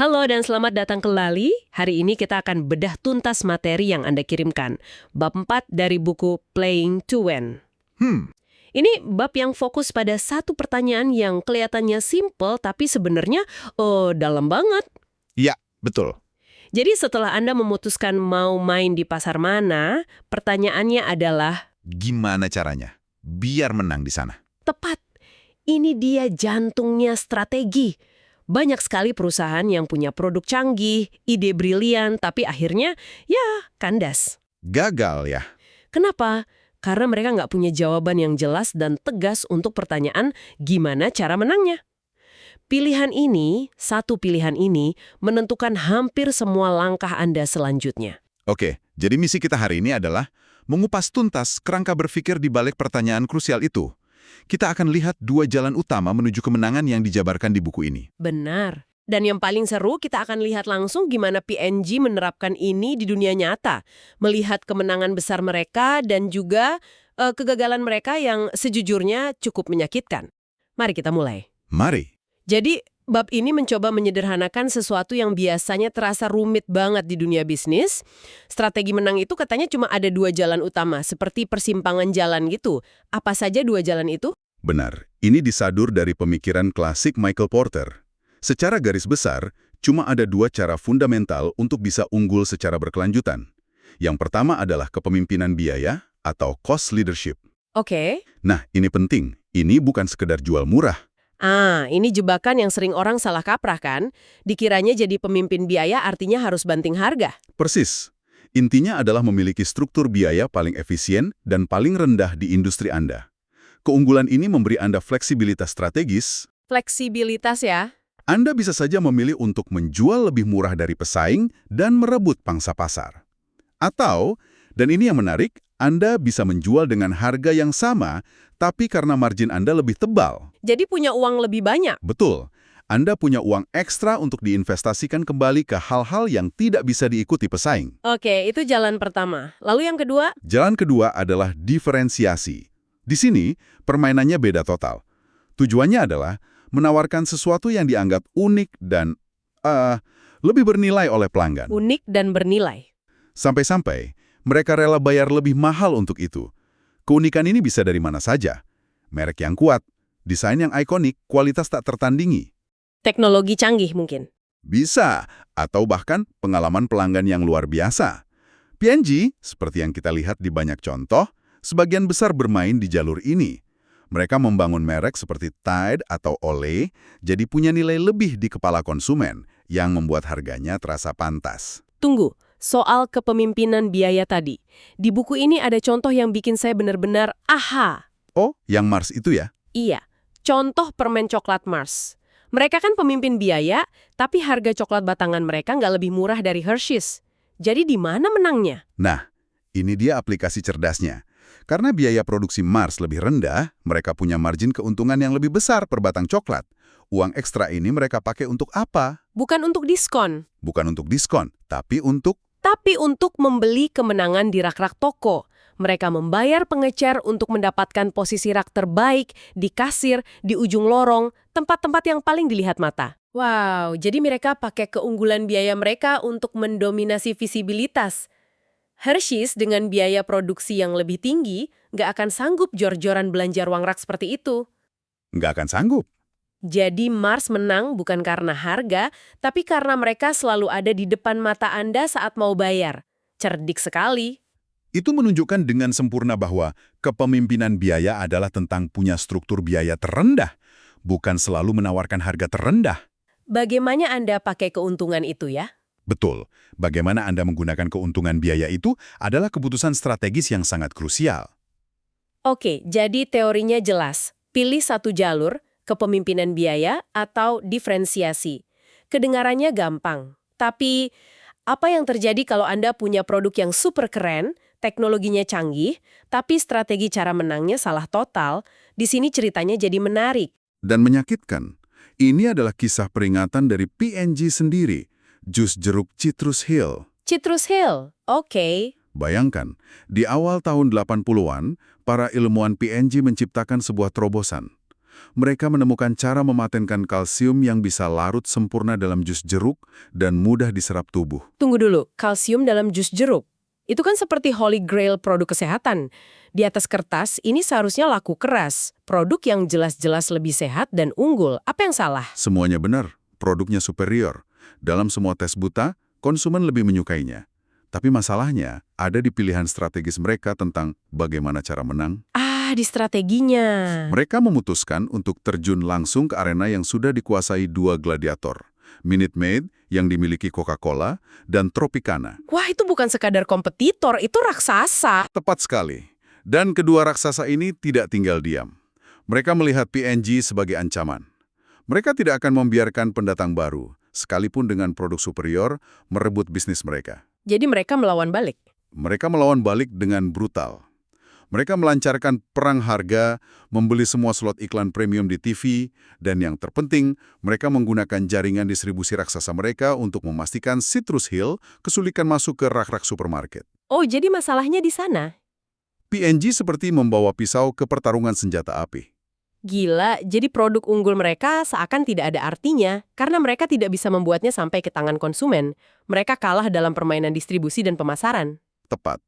Halo dan selamat datang kembali. Hari ini kita akan bedah tuntas materi yang Anda kirimkan. Bab 4 dari buku Playing to Win. Ini bab yang fokus pada satu pertanyaan yang kelihatannya simple tapi sebenarnya dalam banget. Iya, betul. Jadi setelah Anda memutuskan mau main di pasar mana, pertanyaannya adalah, Gimana caranya biar menang di sana? tepat, ini dia jantungnya strategi. Banyak sekali perusahaan yang punya produk canggih, ide brilian, tapi akhirnya ya kandas. Gagal ya? Kenapa? Karena mereka nggak punya jawaban yang jelas dan tegas untuk pertanyaan gimana cara menangnya. Satu pilihan ini, menentukan hampir semua langkah Anda selanjutnya. Oke, jadi misi kita hari ini adalah mengupas tuntas kerangka berpikir di balik pertanyaan krusial itu. Kita akan lihat dua jalan utama menuju kemenangan yang dijabarkan di buku ini. Benar. Dan yang paling seru, kita akan lihat langsung gimana P&G menerapkan ini di dunia nyata. Melihat kemenangan besar mereka dan juga kegagalan mereka yang sejujurnya cukup menyakitkan. Mari kita mulai. Mari. Jadi, bab ini mencoba menyederhanakan sesuatu yang biasanya terasa rumit banget di dunia bisnis. Strategi menang itu katanya cuma ada dua jalan utama, seperti persimpangan jalan gitu. Apa saja dua jalan itu? Benar, ini disadur dari pemikiran klasik Michael Porter. Secara garis besar, cuma ada dua cara fundamental untuk bisa unggul secara berkelanjutan. Yang pertama adalah kepemimpinan biaya atau cost leadership. Oke. Nah, ini penting. Ini bukan sekedar jual murah. Ini jebakan yang sering orang salah kaprah kan? Dikiranya jadi pemimpin biaya artinya harus banting harga. Persis. Intinya adalah memiliki struktur biaya paling efisien dan paling rendah di industri Anda. Keunggulan ini memberi Anda fleksibilitas strategis. Fleksibilitas ya? Anda bisa saja memilih untuk menjual lebih murah dari pesaing dan merebut pangsa pasar. Atau, dan ini yang menarik, Anda bisa menjual dengan harga yang sama, tapi karena margin Anda lebih tebal. Jadi punya uang lebih banyak. Betul. Anda punya uang ekstra untuk diinvestasikan kembali ke hal-hal yang tidak bisa diikuti pesaing. Oke, itu jalan pertama. Lalu yang kedua? Jalan kedua adalah diferensiasi. Di sini, permainannya beda total. Tujuannya adalah menawarkan sesuatu yang dianggap unik dan lebih bernilai oleh pelanggan. Unik dan bernilai. Sampai-sampai, mereka rela bayar lebih mahal untuk itu. Keunikan ini bisa dari mana saja. Merek yang kuat, desain yang ikonik, kualitas tak tertandingi. Teknologi canggih mungkin. Bisa, atau bahkan pengalaman pelanggan yang luar biasa. P&G, seperti yang kita lihat di banyak contoh, sebagian besar bermain di jalur ini. Mereka membangun merek seperti Tide atau Olay, jadi punya nilai lebih di kepala konsumen, yang membuat harganya terasa pantas. Tunggu, soal kepemimpinan biaya tadi. Di buku ini ada contoh yang bikin saya benar-benar aha. Oh, yang Mars itu ya? Iya, contoh permen coklat Mars. Mereka kan pemimpin biaya, tapi harga coklat batangan mereka nggak lebih murah dari Hershey's. Jadi di mana menangnya? Nah, ini dia aplikasi cerdasnya. Karena biaya produksi Mars lebih rendah, mereka punya margin keuntungan yang lebih besar per batang coklat. Uang ekstra ini mereka pakai untuk apa? Bukan untuk diskon. Bukan untuk diskon, tapi untuk... Tapi untuk membeli kemenangan di rak-rak toko. Mereka membayar pengecer untuk mendapatkan posisi rak terbaik, di kasir, di ujung lorong, tempat-tempat yang paling dilihat mata. Wow, jadi mereka pakai keunggulan biaya mereka untuk mendominasi visibilitas. Hershey's dengan biaya produksi yang lebih tinggi nggak akan sanggup jor-joran belanja ruang rak seperti itu. Nggak akan sanggup. Jadi Mars menang bukan karena harga, tapi karena mereka selalu ada di depan mata Anda saat mau bayar. Cerdik sekali. Itu menunjukkan dengan sempurna bahwa kepemimpinan biaya adalah tentang punya struktur biaya terendah, bukan selalu menawarkan harga terendah. Bagaimana Anda pakai keuntungan itu ya? Betul, bagaimana Anda menggunakan keuntungan biaya itu adalah keputusan strategis yang sangat krusial. Oke, jadi teorinya jelas. Pilih satu jalur, kepemimpinan biaya atau diferensiasi. Kedengarannya gampang. Tapi, apa yang terjadi kalau Anda punya produk yang super keren, teknologinya canggih, tapi strategi cara menangnya salah total? Di sini ceritanya jadi menarik. Dan menyakitkan. Ini adalah kisah peringatan dari P&G sendiri, jus jeruk Citrus Hill. Citrus Hill, oke. Bayangkan, di awal tahun 80-an, para ilmuwan P&G menciptakan sebuah terobosan. Mereka menemukan cara mematenkan kalsium yang bisa larut sempurna dalam jus jeruk dan mudah diserap tubuh. Tunggu dulu, kalsium dalam jus jeruk. Itu kan seperti holy grail produk kesehatan. Di atas kertas, ini seharusnya laku keras. Produk yang jelas-jelas lebih sehat dan unggul. Apa yang salah? Semuanya benar, produknya superior. Dalam semua tes buta, konsumen lebih menyukainya. Tapi masalahnya ada di pilihan strategis mereka tentang bagaimana cara menang. Di strateginya. Mereka memutuskan untuk terjun langsung ke arena yang sudah dikuasai dua gladiator. Minute Maid yang dimiliki Coca-Cola dan Tropicana. Wah, itu bukan sekadar kompetitor, itu raksasa. Tepat sekali. Dan kedua raksasa ini tidak tinggal diam. Mereka melihat P&G sebagai ancaman. Mereka tidak akan membiarkan pendatang baru, sekalipun dengan produk superior, merebut bisnis mereka. Jadi mereka melawan balik. Mereka melawan balik dengan brutal. Mereka melancarkan perang harga, membeli semua slot iklan premium di TV, dan yang terpenting, mereka menggunakan jaringan distribusi raksasa mereka untuk memastikan Citrus Hill kesulitan masuk ke rak-rak supermarket. Oh, jadi masalahnya di sana? P&G seperti membawa pisau ke pertarungan senjata api. Gila, jadi produk unggul mereka seakan tidak ada artinya, karena mereka tidak bisa membuatnya sampai ke tangan konsumen. Mereka kalah dalam permainan distribusi dan pemasaran. Tepat.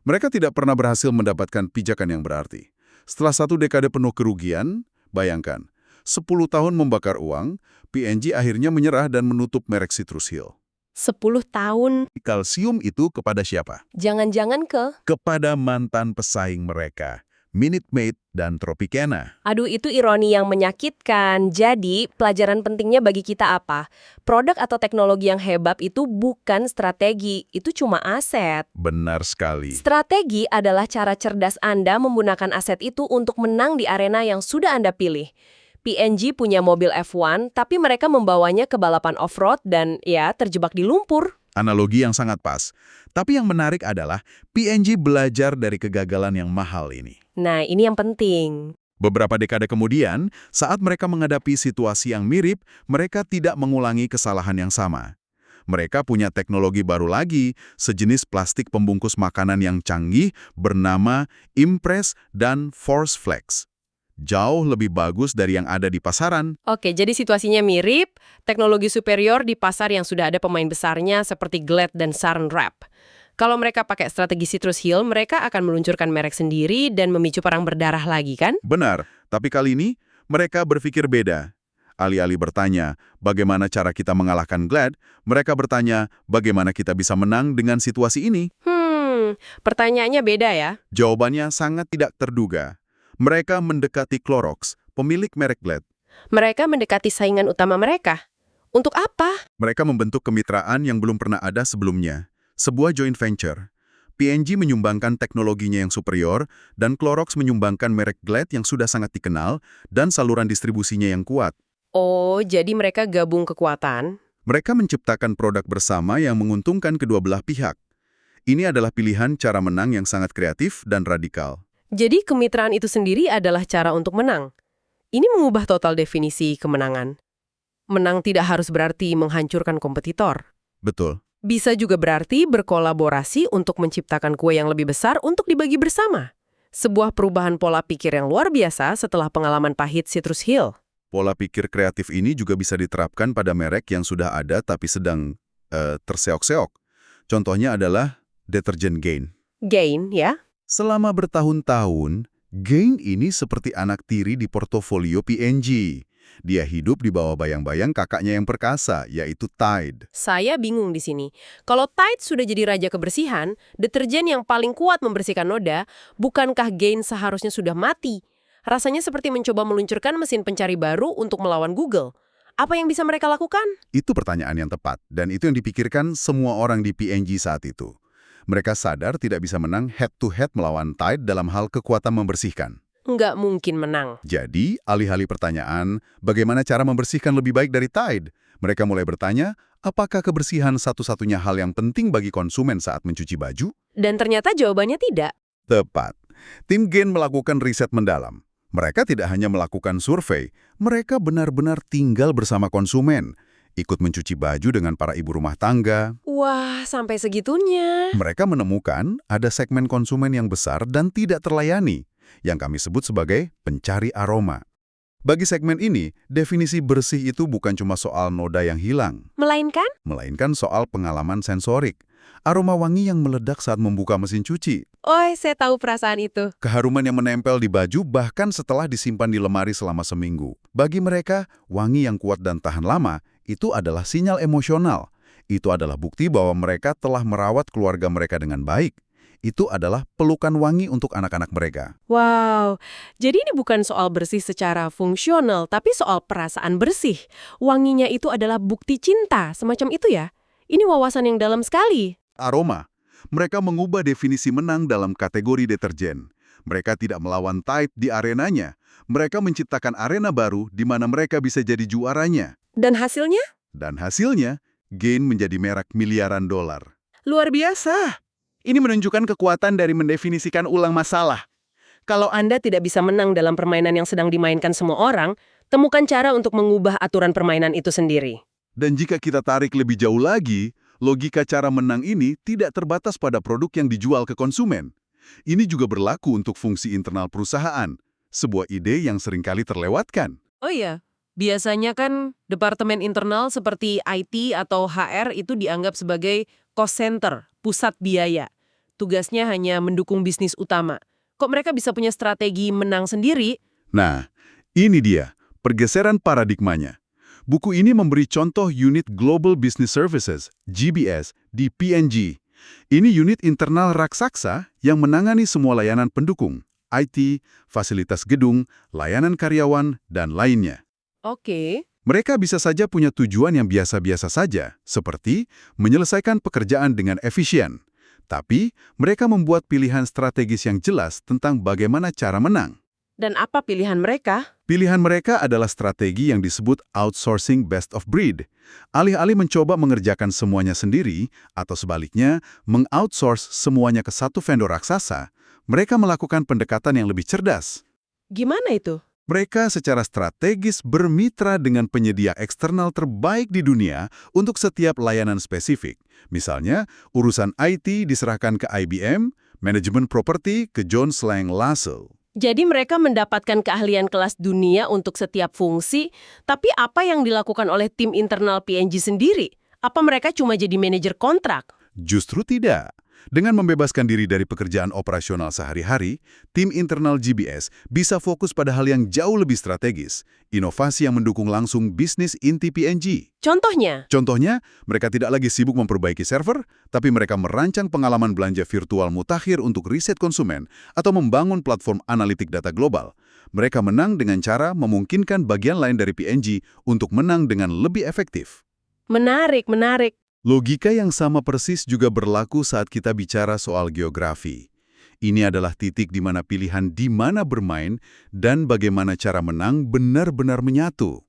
Mereka tidak pernah berhasil mendapatkan pijakan yang berarti. Setelah 1 dekade penuh kerugian, bayangkan, 10 tahun membakar uang, P&G akhirnya menyerah dan menutup merek Citrus Hill. 10 tahun. Kalsium itu kepada siapa? Jangan-jangan Kepada mantan pesaing mereka, Minute Maid dan Tropicana. Aduh, itu ironi yang menyakitkan. Jadi, pelajaran pentingnya bagi kita apa? Produk atau teknologi yang hebat itu bukan strategi, itu cuma aset. Benar sekali. Strategi adalah cara cerdas Anda menggunakan aset itu untuk menang di arena yang sudah Anda pilih. P&G punya mobil F1, tapi mereka membawanya ke balapan off-road dan ya terjebak di lumpur. Analogi yang sangat pas. Tapi yang menarik adalah P&G belajar dari kegagalan yang mahal ini. Nah, ini yang penting. Beberapa dekade kemudian, saat mereka menghadapi situasi yang mirip, mereka tidak mengulangi kesalahan yang sama. Mereka punya teknologi baru lagi, sejenis plastik pembungkus makanan yang canggih bernama Impress dan Force Flex. Jauh lebih bagus dari yang ada di pasaran. Oke, jadi situasinya mirip, teknologi superior di pasar yang sudah ada pemain besarnya seperti Glad dan Saran Wrap. Kalau mereka pakai strategi Citrus Hill, mereka akan meluncurkan merek sendiri dan memicu perang berdarah lagi, kan? Benar, tapi kali ini mereka berpikir beda. Alih-alih bertanya, bagaimana cara kita mengalahkan Glad, mereka bertanya, bagaimana kita bisa menang dengan situasi ini? Pertanyaannya beda ya? Jawabannya sangat tidak terduga. Mereka mendekati Clorox, pemilik merek Glad. Mereka mendekati saingan utama mereka. Untuk apa? Mereka membentuk kemitraan yang belum pernah ada sebelumnya. Sebuah joint venture. P&G menyumbangkan teknologinya yang superior, dan Clorox menyumbangkan merek Glad yang sudah sangat dikenal, dan saluran distribusinya yang kuat. Oh, jadi mereka gabung kekuatan? Mereka menciptakan produk bersama yang menguntungkan kedua belah pihak. Ini adalah pilihan cara menang yang sangat kreatif dan radikal. Jadi kemitraan itu sendiri adalah cara untuk menang. Ini mengubah total definisi kemenangan. Menang tidak harus berarti menghancurkan kompetitor. Betul. Bisa juga berarti berkolaborasi untuk menciptakan kue yang lebih besar untuk dibagi bersama. Sebuah perubahan pola pikir yang luar biasa setelah pengalaman pahit Citrus Hill. Pola pikir kreatif ini juga bisa diterapkan pada merek yang sudah ada tapi sedang terseok-seok. Contohnya adalah deterjen Gain. Gain, ya? Selama bertahun-tahun, Gain ini seperti anak tiri di portofolio P&G. Dia hidup di bawah bayang-bayang kakaknya yang perkasa, yaitu Tide. Saya bingung di sini. Kalau Tide sudah jadi raja kebersihan, deterjen yang paling kuat membersihkan noda, bukankah Gain seharusnya sudah mati? Rasanya seperti mencoba meluncurkan mesin pencari baru untuk melawan Google. Apa yang bisa mereka lakukan? Itu pertanyaan yang tepat, dan itu yang dipikirkan semua orang di P&G saat itu. Mereka sadar tidak bisa menang head-to-head melawan Tide dalam hal kekuatan membersihkan. Nggak mungkin menang. Jadi, alih-alih pertanyaan, bagaimana cara membersihkan lebih baik dari Tide? Mereka mulai bertanya, apakah kebersihan satu-satunya hal yang penting bagi konsumen saat mencuci baju? Dan ternyata jawabannya tidak. Tepat. Tim Gain melakukan riset mendalam. Mereka tidak hanya melakukan survei, mereka benar-benar tinggal bersama konsumen. Ikut mencuci baju dengan para ibu rumah tangga. Wah, sampai segitunya. Mereka menemukan ada segmen konsumen yang besar dan tidak terlayani, yang kami sebut sebagai pencari aroma. Bagi segmen ini, definisi bersih itu bukan cuma soal noda yang hilang, melainkan soal pengalaman sensorik. Aroma wangi yang meledak saat membuka mesin cuci. Oh, saya tahu perasaan itu. Keharuman yang menempel di baju bahkan setelah disimpan di lemari selama seminggu. Bagi mereka, wangi yang kuat dan tahan lama itu adalah sinyal emosional. Itu adalah bukti bahwa mereka telah merawat keluarga mereka dengan baik. Itu adalah pelukan wangi untuk anak-anak mereka. Wow, jadi ini bukan soal bersih secara fungsional, tapi soal perasaan bersih. Wanginya itu adalah bukti cinta, semacam itu ya? Ini wawasan yang dalam sekali. Aroma. Mereka mengubah definisi menang dalam kategori deterjen. Mereka tidak melawan Tide di arenanya. Mereka menciptakan arena baru di mana mereka bisa jadi juaranya. Dan hasilnya? Dan hasilnya, Gain menjadi merek miliaran dolar. Luar biasa. Ini menunjukkan kekuatan dari mendefinisikan ulang masalah. Kalau Anda tidak bisa menang dalam permainan yang sedang dimainkan semua orang, temukan cara untuk mengubah aturan permainan itu sendiri. Dan jika kita tarik lebih jauh lagi, logika cara menang ini tidak terbatas pada produk yang dijual ke konsumen. Ini juga berlaku untuk fungsi internal perusahaan, sebuah ide yang seringkali terlewatkan. Oh iya, biasanya kan departemen internal seperti IT atau HR itu dianggap sebagai cost center, pusat biaya. Tugasnya hanya mendukung bisnis utama. Kok mereka bisa punya strategi menang sendiri? Nah, ini dia, pergeseran paradigmanya. Buku ini memberi contoh unit Global Business Services, GBS, di P&G. Ini unit internal raksasa yang menangani semua layanan pendukung, IT, fasilitas gedung, layanan karyawan, dan lainnya. Oke. Mereka bisa saja punya tujuan yang biasa-biasa saja, seperti menyelesaikan pekerjaan dengan efisien. Tapi, mereka membuat pilihan strategis yang jelas tentang bagaimana cara menang. Dan apa pilihan mereka? Pilihan mereka adalah strategi yang disebut outsourcing best of breed. Alih-alih mencoba mengerjakan semuanya sendiri, atau sebaliknya, mengoutsource semuanya ke satu vendor raksasa, mereka melakukan pendekatan yang lebih cerdas. Gimana itu? Mereka secara strategis bermitra dengan penyedia eksternal terbaik di dunia untuk setiap layanan spesifik. Misalnya, urusan IT diserahkan ke IBM, manajemen properti ke Jones Lang LaSalle. Jadi mereka mendapatkan keahlian kelas dunia untuk setiap fungsi, tapi apa yang dilakukan oleh tim internal P&G sendiri? Apa mereka cuma jadi manajer kontrak? Justru tidak. Dengan membebaskan diri dari pekerjaan operasional sehari-hari, tim internal GBS bisa fokus pada hal yang jauh lebih strategis, inovasi yang mendukung langsung bisnis inti P&G. Contohnya? Contohnya, mereka tidak lagi sibuk memperbaiki server, tapi mereka merancang pengalaman belanja virtual mutakhir untuk riset konsumen atau membangun platform analitik data global. Mereka menang dengan cara memungkinkan bagian lain dari P&G untuk menang dengan lebih efektif. Menarik, menarik. Logika yang sama persis juga berlaku saat kita bicara soal geografi. Ini adalah titik di mana pilihan di mana bermain dan bagaimana cara menang benar-benar menyatu.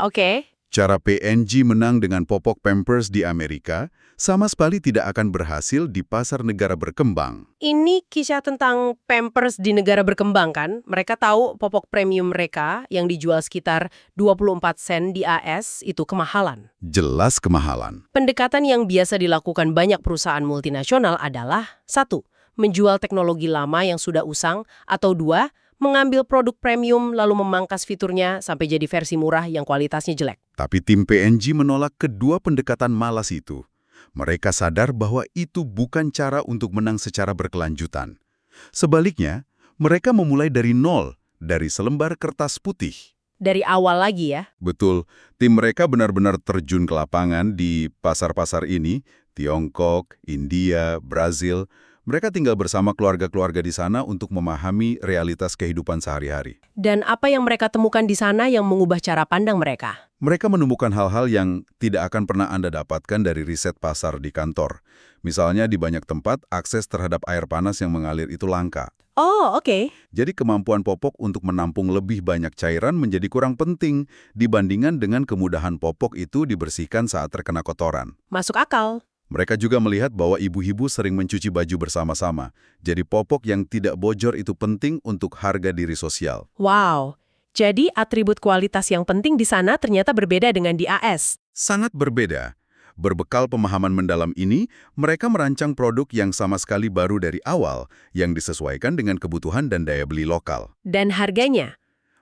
Oke. Cara P&G menang dengan popok Pampers di Amerika sama sekali tidak akan berhasil di pasar negara berkembang. Ini kisah tentang Pampers di negara berkembang kan? Mereka tahu popok premium mereka yang dijual sekitar 24 sen di AS itu kemahalan. Jelas kemahalan. Pendekatan yang biasa dilakukan banyak perusahaan multinasional adalah 1. Menjual teknologi lama yang sudah usang, atau 2. Mengambil produk premium lalu memangkas fiturnya sampai jadi versi murah yang kualitasnya jelek. Tapi tim P&G menolak kedua pendekatan malas itu. Mereka sadar bahwa itu bukan cara untuk menang secara berkelanjutan. Sebaliknya, mereka memulai dari nol, dari selembar kertas putih. Dari awal lagi ya? Betul, tim mereka benar-benar terjun ke lapangan di pasar-pasar ini, Tiongkok, India, Brazil. Mereka tinggal bersama keluarga-keluarga di sana untuk memahami realitas kehidupan sehari-hari. Dan apa yang mereka temukan di sana yang mengubah cara pandang mereka? Mereka menemukan hal-hal yang tidak akan pernah Anda dapatkan dari riset pasar di kantor. Misalnya di banyak tempat, akses terhadap air panas yang mengalir itu langka. Oh, oke. Jadi kemampuan popok untuk menampung lebih banyak cairan menjadi kurang penting dibandingkan dengan kemudahan popok itu dibersihkan saat terkena kotoran. Masuk akal. Mereka juga melihat bahwa ibu-ibu sering mencuci baju bersama-sama. Jadi popok yang tidak bocor itu penting untuk harga diri sosial. Wow. Jadi atribut kualitas yang penting di sana ternyata berbeda dengan di AS. Sangat berbeda. Berbekal pemahaman mendalam ini, mereka merancang produk yang sama sekali baru dari awal, yang disesuaikan dengan kebutuhan dan daya beli lokal. Dan harganya?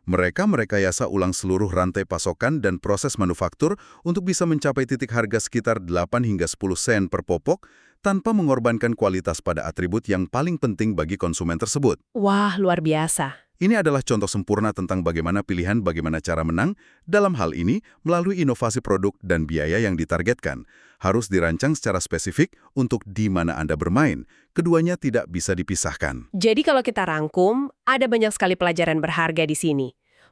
Mereka merekayasa ulang seluruh rantai pasokan dan proses manufaktur untuk bisa mencapai titik harga sekitar 8 hingga 10 sen per popok tanpa mengorbankan kualitas pada atribut yang paling penting bagi konsumen tersebut. Wah, luar biasa. Ini adalah contoh sempurna tentang bagaimana cara menang, dalam hal ini melalui inovasi produk dan biaya yang ditargetkan. Harus dirancang secara spesifik untuk di mana Anda bermain. Keduanya tidak bisa dipisahkan. Jadi kalau kita rangkum, ada banyak sekali pelajaran berharga di sini.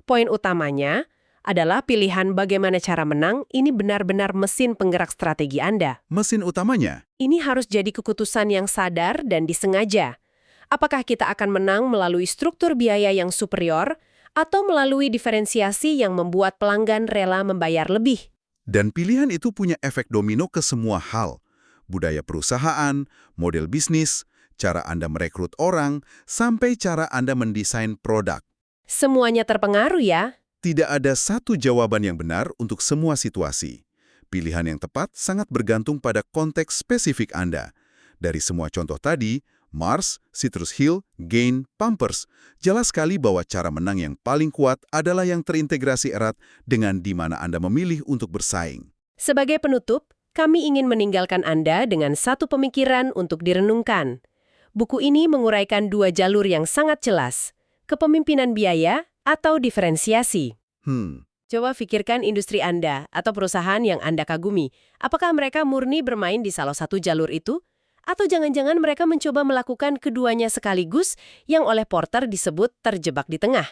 Poin utamanya adalah pilihan bagaimana cara menang ini benar-benar mesin penggerak strategi Anda. Mesin utamanya, Ini harus jadi keputusan yang sadar dan disengaja. Apakah kita akan menang melalui struktur biaya yang superior atau melalui diferensiasi yang membuat pelanggan rela membayar lebih? dan pilihan itu punya efek domino ke semua hal. Budaya perusahaan, model bisnis, cara Anda merekrut orang, sampai cara Anda mendesain produk. Semuanya terpengaruh ya. Tidak ada satu jawaban yang benar untuk semua situasi. Pilihan yang tepat sangat bergantung pada konteks spesifik Anda. Dari semua contoh tadi, Mars, Citrus Hill, Gain, Pampers, jelas sekali bahwa cara menang yang paling kuat adalah yang terintegrasi erat dengan di mana Anda memilih untuk bersaing. Sebagai penutup, kami ingin meninggalkan Anda dengan satu pemikiran untuk direnungkan. Buku ini menguraikan dua jalur yang sangat jelas, kepemimpinan biaya atau diferensiasi. Coba pikirkan industri Anda atau perusahaan yang Anda kagumi. Apakah mereka murni bermain di salah satu jalur itu? Atau jangan-jangan mereka mencoba melakukan keduanya sekaligus yang oleh Porter disebut terjebak di tengah?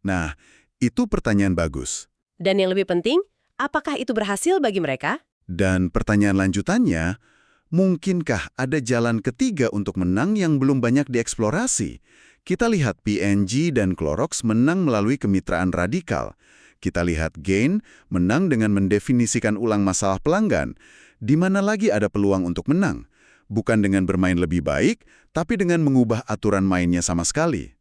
Nah, itu pertanyaan bagus. Dan yang lebih penting, apakah itu berhasil bagi mereka? Dan pertanyaan lanjutannya, mungkinkah ada jalan ketiga untuk menang yang belum banyak dieksplorasi? Kita lihat P&G dan Clorox menang melalui kemitraan radikal. Kita lihat Gain menang dengan mendefinisikan ulang masalah pelanggan. Di mana lagi ada peluang untuk menang? Bukan dengan bermain lebih baik, tapi dengan mengubah aturan mainnya sama sekali.